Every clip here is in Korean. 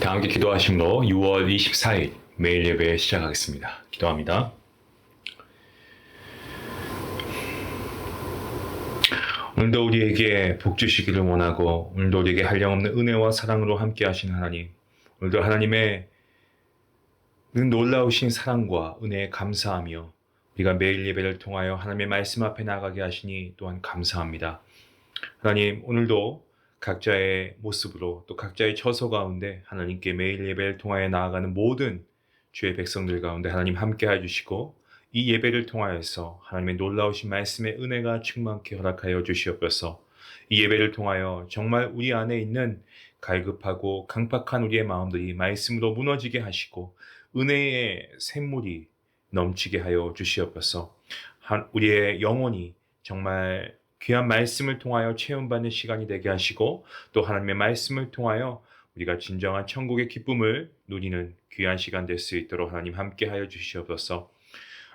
다 함께 기도하심으로 6월 24일 매일 예배 시작하겠습니다. 기도합니다. 오늘도 우리에게 복 주시기를 원하고 오늘도 우리에게 한량없는 은혜와 사랑으로 함께 하신 하나님, 오늘도 하나님의 놀라우신 사랑과 은혜에 감사하며 우리가 매일 예배를 통하여 하나님의 말씀 앞에 나가게 하시니 또한 감사합니다. 하나님, 오늘도 각자의 모습으로 또 각자의 처소 가운데 하나님께 매일 예배를 통하여 나아가는 모든 주의 백성들 가운데 하나님 함께 해주시고 이 예배를 통하여서 하나님의 놀라우신 말씀의 은혜가 충만케 허락하여 주시옵소서. 이 예배를 통하여 정말 우리 안에 있는 갈급하고 강팍한 우리의 마음들이 말씀으로 무너지게 하시고 은혜의 샘물이 넘치게 하여 주시옵소서. 우리의 영혼이 정말 귀한 말씀을 통하여 체험받는 시간이 되게 하시고 또 하나님의 말씀을 통하여 우리가 진정한 천국의 기쁨을 누리는 귀한 시간 될 수 있도록 하나님 함께 하여 주시옵소서.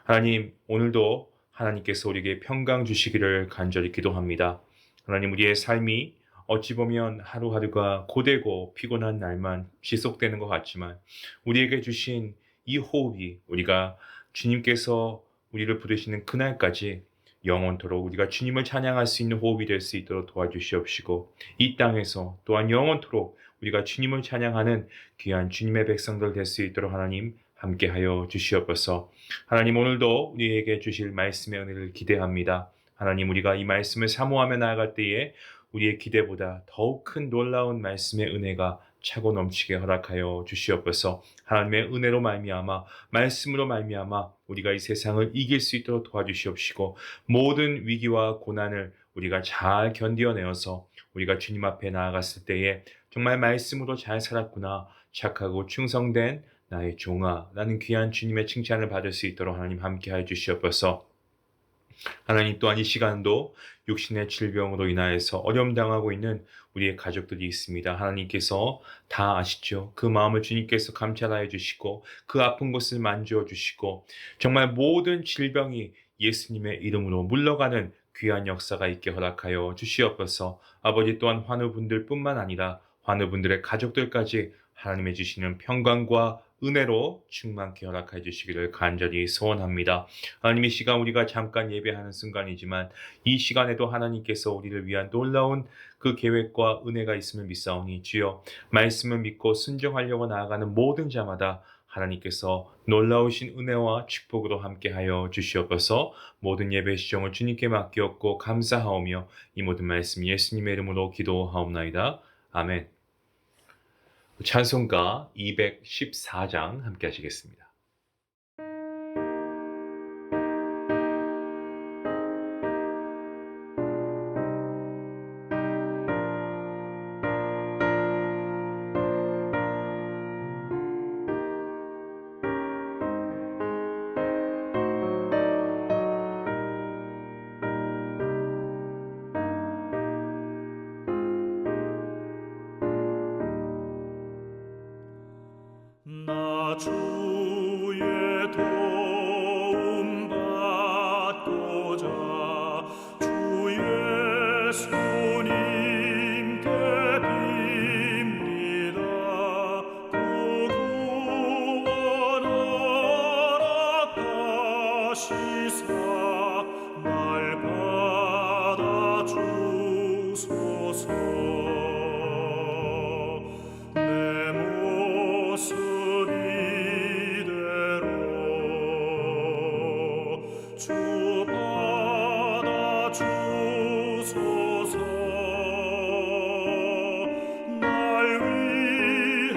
하나님, 오늘도 하나님께서 우리에게 평강 주시기를 간절히 기도합니다. 하나님, 우리의 삶이 어찌 보면 하루하루가 고되고 피곤한 날만 지속되는 것 같지만 우리에게 주신 이 호흡이 우리가 주님께서 우리를 부르시는 그날까지 영원토록 우리가 주님을 찬양할 수 있는 호흡이 될 수 있도록 도와주시옵시고 이 땅에서 또한 영원토록 우리가 주님을 찬양하는 귀한 주님의 백성들 될 수 있도록 하나님 함께하여 주시옵소서. 하나님, 오늘도 우리에게 주실 말씀의 은혜를 기대합니다. 하나님, 우리가 이 말씀을 사모하며 나아갈 때에 우리의 기대보다 더욱 큰 놀라운 말씀의 은혜가 차고 넘치게 허락하여 주시옵소서. 하나님의 은혜로 말미암아 말씀으로 말미암아 우리가 이 세상을 이길 수 있도록 도와주시옵시고 모든 위기와 고난을 우리가 잘 견디어내어서 우리가 주님 앞에 나아갔을 때에 정말 말씀으로 잘 살았구나, 착하고 충성된 나의 종아 라는 귀한 주님의 칭찬을 받을 수 있도록 하나님 함께하여 주시옵소서. 하나님, 또한 이 시간도 육신의 질병으로 인하여서 어려움 당하고 있는 우리의 가족들이 있습니다. 하나님께서 다 아시죠. 그 마음을 주님께서 감찰하여 주시고 그 아픈 곳을 만져 주시고 정말 모든 질병이 예수님의 이름으로 물러가는 귀한 역사가 있게 허락하여 주시옵소서. 아버지, 또한 환우분들 뿐만 아니라 환우분들의 가족들까지 하나님의 주시는 평강과 은혜로 충만케 허락해 주시기를 간절히 소원합니다. 하나님, 이 시간 우리가 잠깐 예배하는 순간이지만 이 시간에도 하나님께서 우리를 위한 놀라운 그 계획과 은혜가 있음을 믿사오니 주여, 말씀을 믿고 순종하려고 나아가는 모든 자마다 하나님께서 놀라우신 은혜와 축복으로 함께하여 주시옵소서. 모든 예배 시종을 주님께 맡기었고 감사하오며 이 모든 말씀 예수님의 이름으로 기도하옵나이다. 아멘. 찬송가 214장 함께 하시겠습니다. 나 주의 도움 받고자 주 예수님께 빕니다. 그 구원 허락하시사 날 받아 주소서. 주 받아 주소서. 날 위해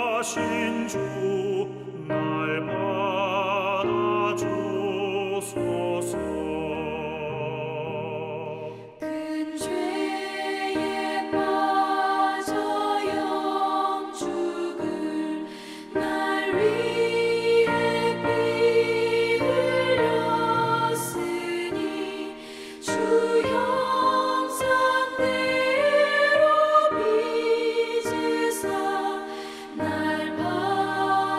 돌아가신 주 날 받아 주소서. 큰 죄에 빠져 영죽을 날 위해 피 흘렸으니 주 형상대로 빚으사 날 받아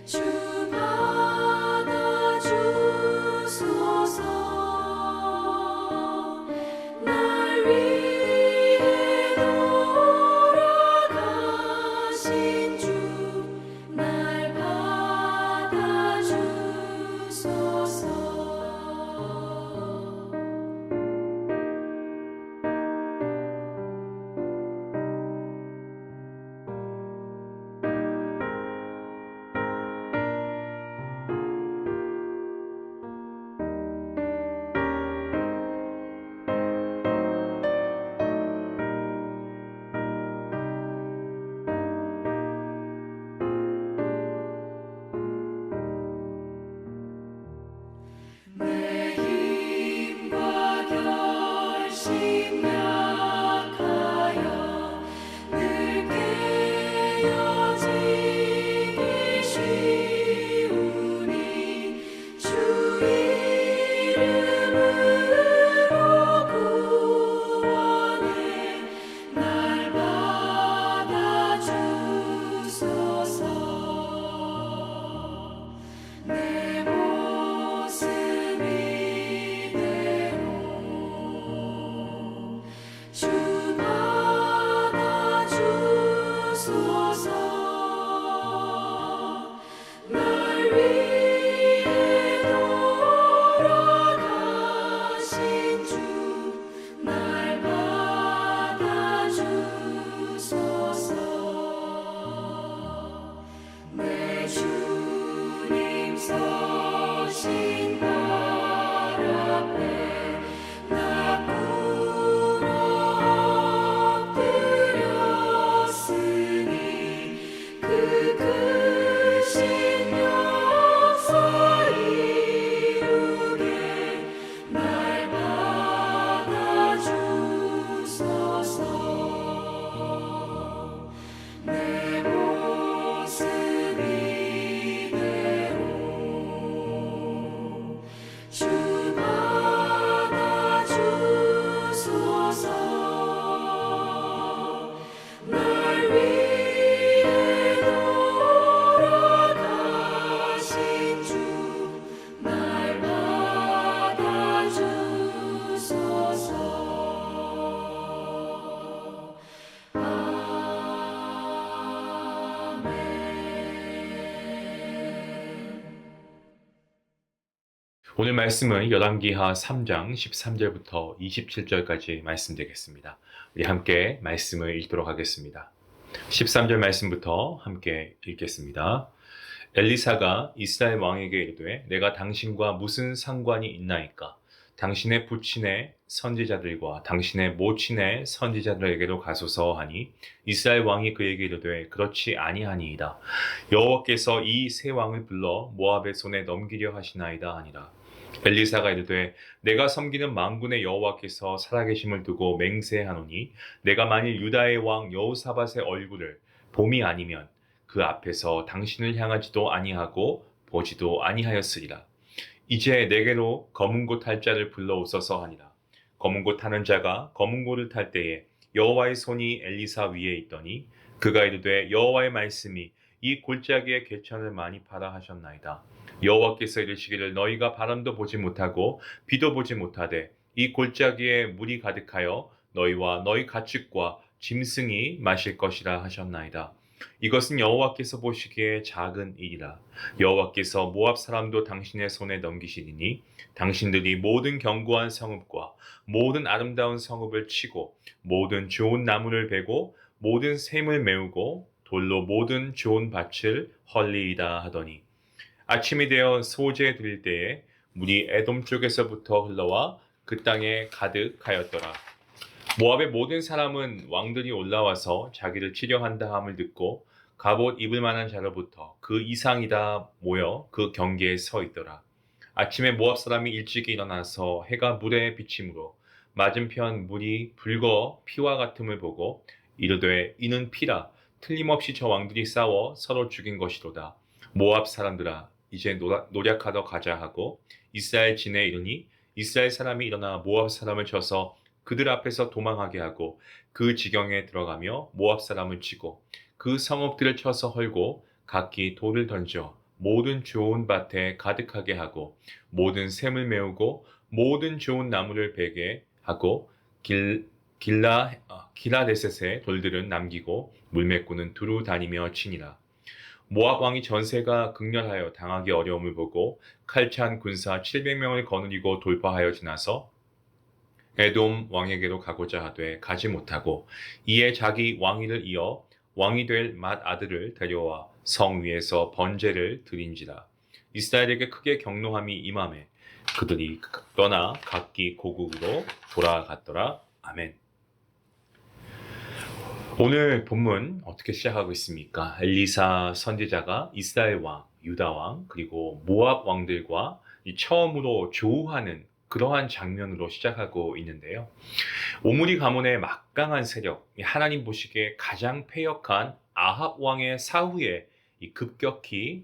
주 받아주소서. 날 위해 돌아가신 주 날 받아주소서. 내 힘과 결심 약하여 늘 깨어지기 쉬우니 주 이름으로 구원해 날 받아주소서. 내 모습 이대로 주 받아주소서. 날 위해 돌아가신 주 날 받아주소서. 내 주님 서신 발 앞에 나 꿇어 엎드렸으니 그 크신 역사 이루게 날 받아주소서. 내 모습 이대로 주 받아주소서. 날 위해 돌아가신 주 날 받아주소서. 아멘. 오늘 말씀은 열왕기하 3장 13절부터 27절까지 말씀되겠습니다. 우리 함께 말씀을 읽도록 하겠습니다. 13절 말씀부터 함께 읽겠습니다. 엘리사가 이스라엘 왕에게 이르되 내가 당신과 무슨 상관이 있나이까? 당신의 부친의 선지자들과 당신의 모친의 선지자들에게도 가소서 하니 이스라엘 왕이 그에게 이르되 그렇지 아니하니이다. 여호와께서 이 세 왕을 불러 모압의 손에 넘기려 하시나이다 하니라. 엘리사가 이르되 내가 섬기는 만군의 여호와께서 살아계심을 두고 맹세하노니 내가 만일 유다의 왕 여호사밧의 얼굴을 봄이 아니면 그 앞에서 당신을 향하지도 아니하고 보지도 아니하였으리라. 이제 내게로 검은 고 탈 자를 불러오소서 하니라. 검은 고 타는 자가 검은 고를 탈 때에 여호와의 손이 엘리사 위에 있더니 그가 이르되 여호와의 말씀이 이 골짜기에 개천을 많이 파라 하셨나이다. 여호와께서 이르시기를 너희가 바람도 보지 못하고 비도 보지 못하되 이 골짜기에 물이 가득하여 너희와 너희 가축과 짐승이 마실 것이라 하셨나이다. 이것은 여호와께서 보시기에 작은 일이라. 여호와께서 모압 사람도 당신의 손에 넘기시리니 당신들이 모든 견고한 성읍과 모든 아름다운 성읍을 치고 모든 좋은 나무를 베고 모든 샘을 메우고 돌로 모든 좋은 밭을 헐리이다 하더니 아침이 되어 소재 드릴 때에 물이 에돔 쪽에서부터 흘러와 그 땅에 가득하였더라. 모압의 모든 사람은 왕들이 올라와서 자기를 치려한다 함을 듣고 갑옷 입을 만한 자로부터 그 이상이다 모여 그 경계에 서 있더라. 아침에 모압 사람이 일찍이 일어나서 해가 물에 비침으로 맞은편 물이 붉어 피와 같음을 보고 이르되 이는 피라. 틀림없이 저 왕들이 싸워 서로 죽인 것이로다. 모압 사람들아 이제 노략하러 가자 하고 이스라엘 진에 이르니 이스라엘 사람이 일어나 모압 사람을 쳐서 그들 앞에서 도망하게 하고 그 지경에 들어가며 모압 사람을 치고 그 성읍들을 쳐서 헐고 각기 돌을 던져 모든 좋은 밭에 가득하게 하고 모든 샘을 메우고 모든 좋은 나무를 베게 하고 길라데셋의 돌들은 남기고 물매꾸는 두루 다니며 치니라. 모압 왕이 전세가 극렬하여 당하기 어려움을 보고 칼찬 군사 700명을 거느리고 돌파하여 지나서 에돔 왕에게로 가고자 하되 가지 못하고 이에 자기 왕위를 이어 왕이 될 맏 아들을 데려와 성 위에서 번제를 드린지라. 이스라엘에게 크게 경노함이 임하매 그들이 떠나 각기 고국으로 돌아갔더라. 아멘. 오늘 본문 어떻게 시작하고 있습니까? 엘리사 선지자가 이스라엘 왕, 유다 왕, 그리고 모압 왕들과 처음으로 조우하는 그러한 장면으로 시작하고 있는데요. 오므리 가문의 막강한 세력, 하나님 보시기에 가장 패역한 아합 왕의 사후에 급격히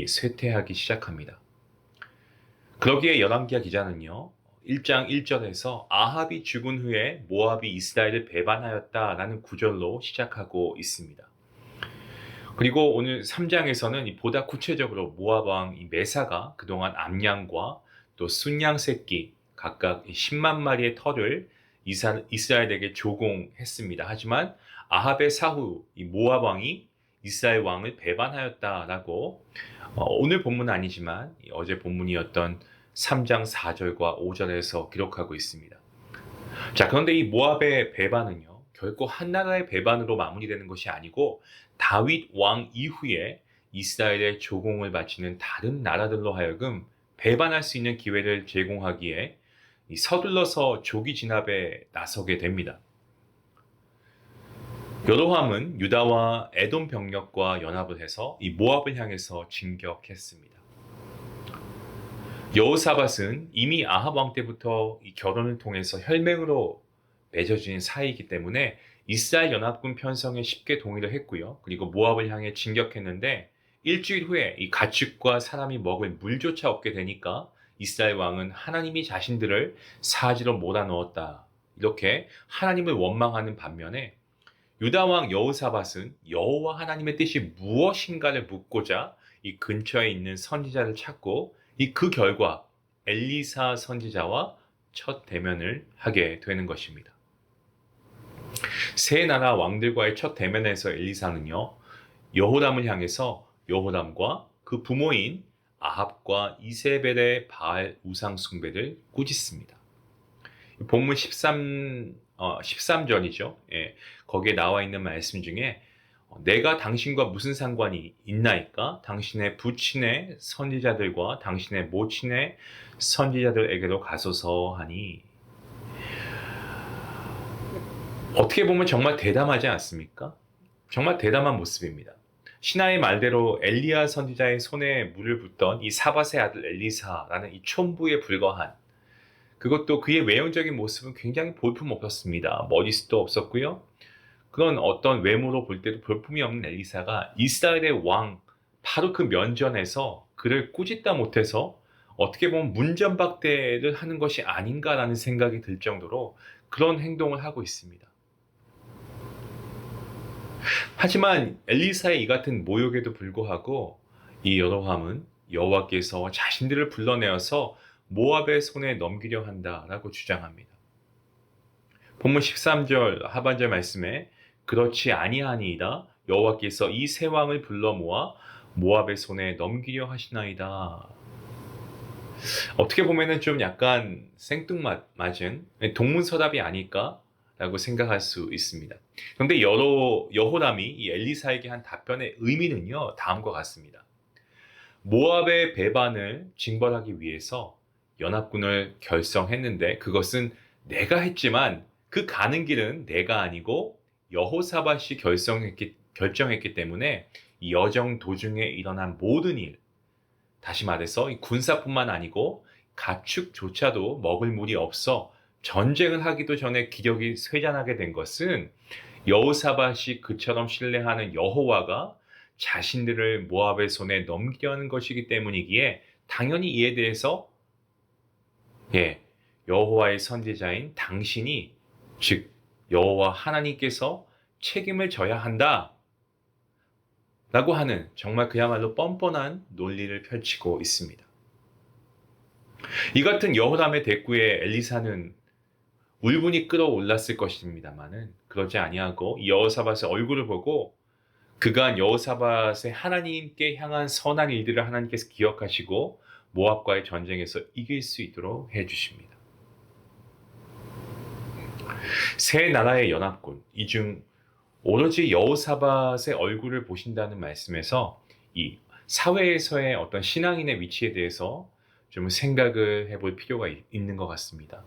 쇠퇴하기 시작합니다. 그러기에 열왕기하 기자는요, 1장 1절에서 아합이 죽은 후에 모압이 이스라엘을 배반하였다라는 구절로 시작하고 있습니다. 그리고 오늘 3장에서는 보다 구체적으로 모압 왕 메사가 그동안 암양과 또 순양 새끼 각각 10만 마리의 털을 이스라엘에게 조공했습니다. 하지만 아합의 사후 모압 왕이 이스라엘 왕을 배반하였다라고 오늘 본문은 아니지만 어제 본문이었던 3장 4절과 5절에서 기록하고 있습니다. 자, 그런데 이 모압의 배반은요, 결코 한 나라의 배반으로 마무리되는 것이 아니고 다윗 왕 이후에 이스라엘의 조공을 바치는 다른 나라들로 하여금 배반할 수 있는 기회를 제공하기에 서둘러서 조기 진압에 나서게 됩니다. 여로함은 유다와 에돔 병력과 연합을 해서 이 모압을 향해서 진격했습니다. 여호사밧은 이미 아합 왕 때부터 이 결혼을 통해서 혈맹으로 맺어진 사이이기 때문에 이스라엘 연합군 편성에 쉽게 동의를 했고요. 그리고 모압을 향해 진격했는데 일주일 후에 이 가축과 사람이 먹을 물조차 없게 되니까 이스라엘 왕은 하나님이 자신들을 사지로 몰아넣었다. 이렇게 하나님을 원망하는 반면에 유다 왕 여호사밧은 여호와 하나님의 뜻이 무엇인가를 묻고자 이 근처에 있는 선지자를 찾고 그 결과 엘리사 선지자와 첫 대면을 하게 되는 것입니다. 세 나라 왕들과의 첫 대면에서 엘리사는요, 여호람을 향해서 여호람과 그 부모인 아합과 이세벨의 바알 우상 숭배를 꾸짖습니다. 본문 13절이죠. 예, 거기에 나와 있는 말씀 중에 내가 당신과 무슨 상관이 있나이까? 당신의 부친의 선지자들과 당신의 모친의 선지자들에게로 가소서 하니, 어떻게 보면 정말 대담하지 않습니까? 정말 대담한 모습입니다. 신하의 말대로 엘리야 선지자의 손에 물을 붓던 이 사밧의 아들 엘리사라는 이 촌부에 불과한, 그것도 그의 외형적인 모습은 굉장히 볼품없었습니다. 머리숱도 없었고요. 그런 어떤 외모로 볼 때도 볼품이 없는 엘리사가 이스라엘의 왕 바로 그 면전에서 그를 꾸짖다 못해서 어떻게 보면 문전박대를 하는 것이 아닌가라는 생각이 들 정도로 그런 행동을 하고 있습니다. 하지만 엘리사의 이 같은 모욕에도 불구하고 이 여로함은 여호와께서 자신들을 불러내어서 모압의 손에 넘기려 한다라고 주장합니다. 본문 13절 하반절 말씀에 그렇지 아니하니이다. 여호와께서 이 세 왕을 불러 모아 모압의 손에 넘기려 하시나이다. 어떻게 보면은 좀 약간 생뚱맞은 동문서답이 아닐까라고 생각할 수 있습니다. 그런데 여호람이 이 엘리사에게 한 답변의 의미는요, 다음과 같습니다. 모압의 배반을 징벌하기 위해서 연합군을 결성했는데 그것은 내가 했지만 그 가는 길은 내가 아니고 여호사밧이 결정했기 때문에 이 여정 도중에 일어난 모든 일, 다시 말해서 이 군사뿐만 아니고 가축조차도 먹을 물이 없어 전쟁을 하기도 전에 기력이 쇠잔하게 된 것은 여호사밧이 그처럼 신뢰하는 여호와가 자신들을 모압의 손에 넘기려는 것이기 때문이기에 당연히 이에 대해서 여호와의 선지자인 당신이, 즉 여호와 하나님께서 책임을 져야 한다. 라고 하는 정말 그야말로 뻔뻔한 논리를 펼치고 있습니다. 이 같은 여호람의 대꾸에 엘리사는 울분이 끓어올랐을 것입니다만은 그러지 아니하고 여호사밧의 얼굴을 보고 그간 여호사밧의 하나님께 향한 선한 일들을 하나님께서 기억하시고 모압과의 전쟁에서 이길 수 있도록 해주십니다. 세 나라의 연합군, 이 중 오로지 여호사밧의 얼굴을 보신다는 말씀에서 이 사회에서의 어떤 신앙인의 위치에 대해서 좀 생각을 해볼 필요가 있는 것 같습니다.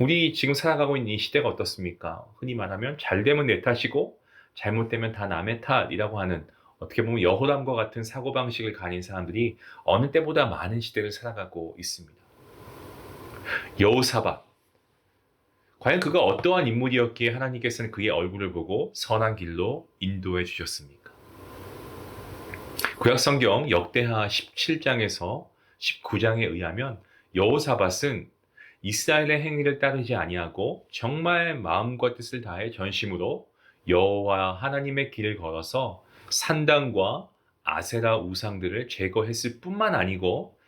우리 지금 살아가고 있는 이 시대가 어떻습니까? 흔히 말하면 잘되면 내 탓이고 잘못되면 다 남의 탓이라고 하는, 어떻게 보면 여호람과 같은 사고방식을 가진 사람들이 어느 때보다 많은 시대를 살아가고 있습니다. 여호사밧, 과연 그가 어떠한 인물이었기에 하나님께서는 그의 얼굴을 보고 선한 길로 인도해 주셨습니까? 구약성경 역대하 17장에서 19장에 의하면 여호사밧은 이스라엘의 행위를 따르지 아니하고 정말 마음과 뜻을 다해 전심으로 여호와 하나님의 길을 걸어서 산당과 아세라 우상들을 제거했을 뿐만 아니고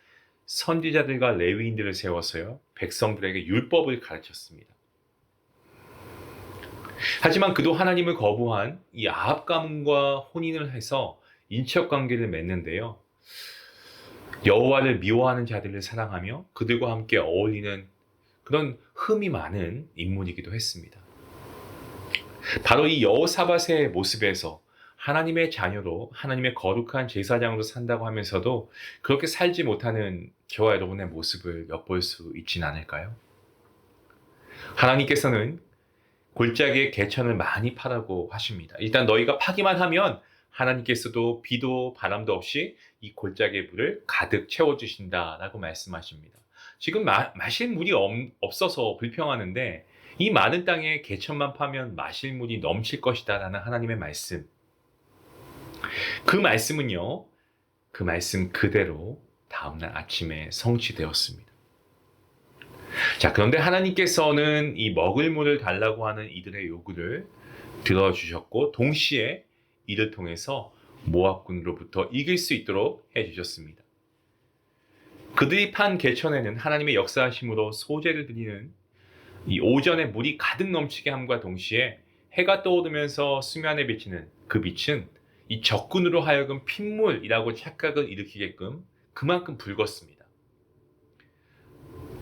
선지자들과 레위인들을 세워서요 백성들에게 율법을 가르쳤습니다. 하지만 그도 하나님을 거부한 이 아합 가문과 혼인을 해서 인척 관계를 맺는데요. 여호와를 미워하는 자들을 사랑하며 그들과 함께 어울리는 그런 흠이 많은 인물이기도 했습니다. 바로 이 여호사밧의 모습에서 하나님의 자녀로 하나님의 거룩한 제사장으로 산다고 하면서도 그렇게 살지 못하는 저와 여러분의 모습을 엿볼 수 있진 않을까요? 하나님께서는 골짜기에 개천을 많이 파라고 하십니다. 일단 너희가 파기만 하면 하나님께서도 비도 바람도 없이 이 골짜기의 물을 가득 채워주신다라고 말씀하십니다. 지금 마실 물이 없어서 불평하는데 이 많은 땅에 개천만 파면 마실 물이 넘칠 것이다라는 하나님의 말씀. 그 말씀은요, 그 말씀 그대로 다음날 아침에 성취되었습니다. 자, 그런데 하나님께서는 이 먹을 물을 달라고 하는 이들의 요구를 들어주셨고 동시에 이를 통해서 모압군으로부터 이길 수 있도록 해주셨습니다. 그들이 판 개천에는 하나님의 역사하심으로 소제를 드리는 이 오전에 물이 가득 넘치게 함과 동시에 해가 떠오르면서 수면에 비치는 그 빛은 이 적군으로 하여금 핏물이라고 착각을 일으키게끔 그만큼 붉었습니다.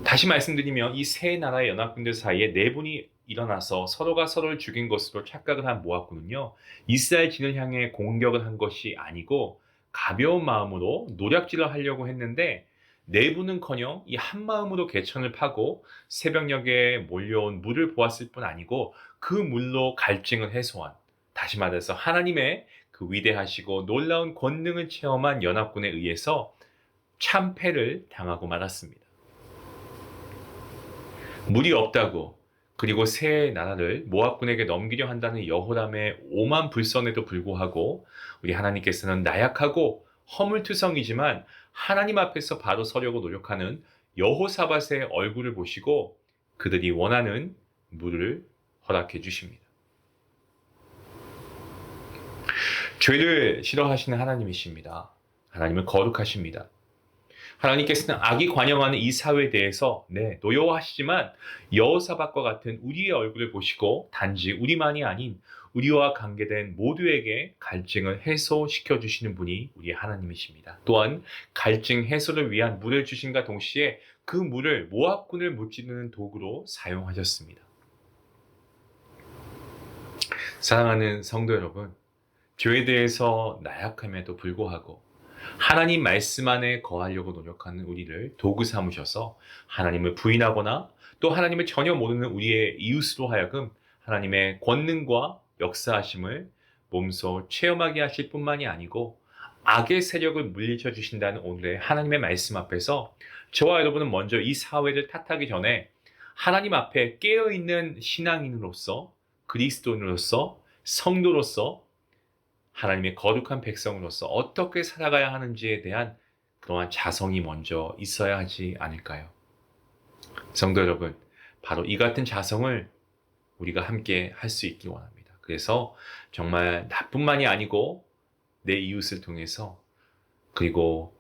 다시 말씀드리면 이 세 나라의 연합군들 사이에 내분이 일어나서 서로가 서로를 죽인 것으로 착각을 한 모압군은요, 이스라엘 진을 향해 공격을 한 것이 아니고 가벼운 마음으로 노략질을 하려고 했는데 내부는커녕 이 한마음으로 개천을 파고 새벽녘에 몰려온 물을 보았을 뿐 아니고 그 물로 갈증을 해소한, 다시 말해서 하나님의 그 위대하시고 놀라운 권능을 체험한 연합군에 의해서 참패를 당하고 말았습니다. 물이 없다고, 그리고 새 나라를 모압군에게 넘기려 한다는 여호람의 오만 불선에도 불구하고 우리 하나님께서는 나약하고 허물투성이지만 하나님 앞에서 바로 서려고 노력하는 여호사밧의 얼굴을 보시고 그들이 원하는 물을 허락해 주십니다. 죄를 싫어하시는 하나님이십니다. 하나님은 거룩하십니다. 하나님께서는 악이 관영하는 이 사회에 대해서 노여워하시지만 여호사밧과 같은 우리의 얼굴을 보시고 단지 우리만이 아닌 우리와 관계된 모두에게 갈증을 해소시켜 주시는 분이 우리 하나님이십니다. 또한 갈증 해소를 위한 물을 주신과 동시에 그 물을 모압군을 무찌르는 도구로 사용하셨습니다. 사랑하는 성도 여러분, 죄에 대해서 나약함에도 불구하고 하나님 말씀 안에 거하려고 노력하는 우리를 도구 삼으셔서 하나님을 부인하거나 또 하나님을 전혀 모르는 우리의 이웃으로 하여금 하나님의 권능과 역사하심을 몸소 체험하게 하실 뿐만이 아니고 악의 세력을 물리쳐 주신다는 오늘의 하나님의 말씀 앞에서 저와 여러분은 먼저 이 사회를 탓하기 전에 하나님 앞에 깨어있는 신앙인으로서, 그리스도인으로서, 성도로서, 하나님의 거룩한 백성으로서 어떻게 살아가야 하는지에 대한 그러한 자성이 먼저 있어야 하지 않을까요? 성도 여러분, 바로 이 같은 자성을 우리가 함께 할 수 있기 원합니다. 그래서 정말 나뿐만이 아니고 내 이웃을 통해서 그리고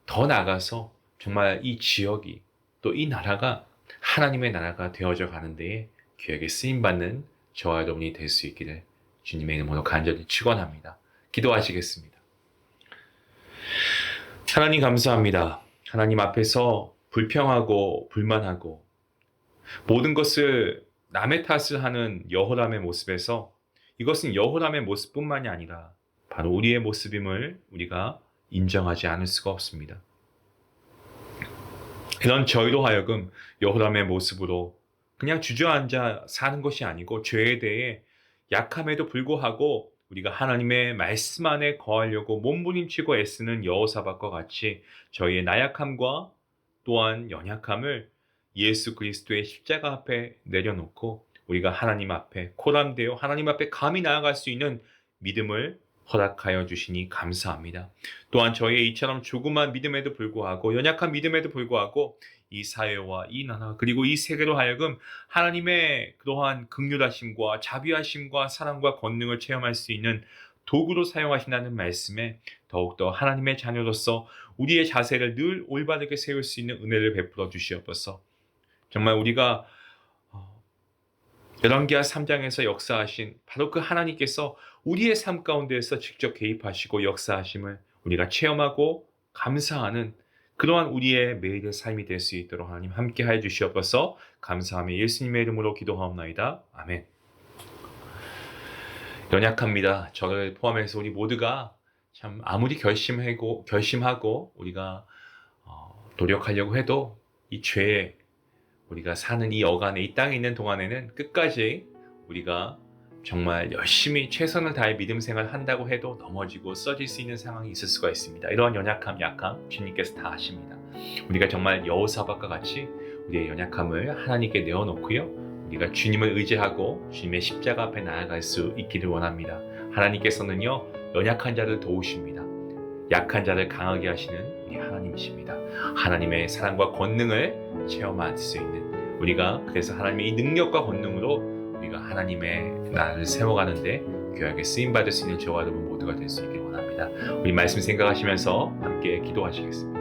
더 나아가서 정말 이 지역이 또 이 나라가 하나님의 나라가 되어져 가는 데에 귀하게 쓰임받는 저와 여러분이 될 수 있기를 주님의 이름으로 간절히 축원합니다. 기도하시겠습니다. 하나님 감사합니다. 하나님 앞에서 불평하고 불만하고 모든 것을 남의 탓을 하는 여호람의 모습에서 이것은 여호람의 모습뿐만이 아니라 바로 우리의 모습임을 우리가 인정하지 않을 수가 없습니다. 이런 저희로 하여금 여호람의 모습으로 그냥 주저앉아 사는 것이 아니고 죄에 대해 약함에도 불구하고 우리가 하나님의 말씀 안에 거하려고 몸부림치고 애쓰는 여호사밧과 같이 저희의 나약함과 또한 연약함을 예수 그리스도의 십자가 앞에 내려놓고 우리가 하나님 앞에 코람되어 하나님 앞에 감히 나아갈 수 있는 믿음을 허락하여 주시니 감사합니다. 또한 저희의 이처럼 조그만 믿음에도 불구하고 연약한 믿음에도 불구하고 이 사회와 이 나라 그리고 이 세계로 하여금 하나님의 그러한 긍휼하심과 자비하심과 사랑과 권능을 체험할 수 있는 도구로 사용하신다는 말씀에 더욱더 하나님의 자녀로서 우리의 자세를 늘 올바르게 세울 수 있는 은혜를 베풀어 주시옵소서. 정말 우리가 열왕기하 3장에서 역사하신 바로 그 하나님께서 우리의 삶 가운데에서 직접 개입하시고 역사하심을 우리가 체험하고 감사하는 그러한 우리의 매일의 삶이 될 수 있도록 하나님 함께 하여 주시옵소서. 감사하며 예수님의 이름으로 기도하옵나이다. 아멘. 연약합니다. 저를 포함해서 우리 모두가 참 아무리 결심하고 우리가 노력하려고 해도 이 죄에 우리가 사는 이 여간에 이 땅에 있는 동안에는 끝까지 우리가 정말 열심히 최선을 다해 믿음 생활을 한다고 해도 넘어지고 쓰러질 수 있는 상황이 있을 수가 있습니다. 이러한 연약함, 약함 주님께서 다 아십니다. 우리가 정말 여호사밧과 같이 우리의 연약함을 하나님께 내어놓고요. 우리가 주님을 의지하고 주님의 십자가 앞에 나아갈 수 있기를 원합니다. 하나님께서는요. 연약한 자를 도우십니다. 약한 자를 강하게 하시는 우리 하나님이십니다. 하나님의 사랑과 권능을 체험할 수 있는 우리가 그래서 하나님의 이 능력과 권능으로 우리가 하나님의 나라를 세워가는데 귀하게 쓰임받을 수 있는 저와 여러분 모두가 될 수 있길 원합니다. 우리 말씀 생각하시면서 함께 기도하시겠습니다.